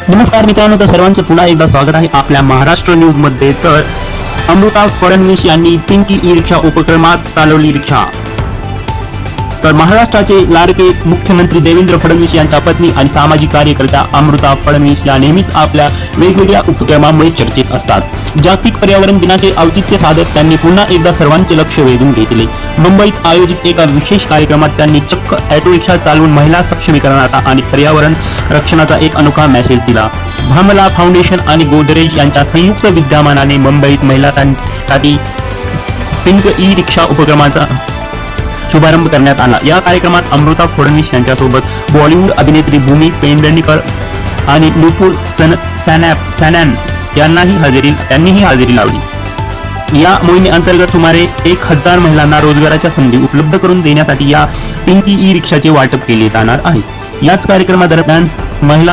नमस्कार मित्रांनो, तर सर्वांचं पुन्हा एकदा स्वागत आहे आपल्या महाराष्ट्र न्यूज मध्ये। तर अमृता फडणवीस यांनी पिंकी ई रिक्षा उपक्रमात चालवली रिक्षा। तर महाराष्ट्राचे लाडके मुख्यमंत्री देवेंद्र फडणवीस यांच्या पत्नी आणि सामाजिक कार्यकर्त्या अमृता फडणवीस या नेहमीच आपल्या वेगवेगळ्या उपक्रमांमुळे चर्चेत असतात। जागतिक पर्यावरण दिनाचे औचित्य साधत त्यांनी पुन्हा एकदा सर्वांचे लक्ष वेधून घेतले। मुंबईत आयोजित एका विशेष कार्यक्रमात त्यांनी चक्क ऑटो रिक्षा चालवून महिला सक्षमीकरणाचा आणि पर्यावरण रक्षणाचा एक अनोखा मेसेज दिला। भामला फाउंडेशन आणि गोदरेज यांच्या संयुक्त विद्यमानाने मुंबईत महिलांसाठी पिंक ई रिक्षा उपक्रमाचा शुभारंभ करण्यात आला। या कार्यक्रमात अमृता फडणवीस यांच्यासोबत बॉलिवूड अभिनेत्री भूमी पेडणेकर आणि नुपूर सनॅन यांनीही हजेरी लावली। या मोहिमेअंतर्गत सुमारे 1000 महिलांना रोजगाराच्या संधी उपलब्ध करून देण्यासाठी या पिंकी ई रिक्षाचे वाटप केले जाणार आहे। याच कार्यक्रमादरम्यान महिला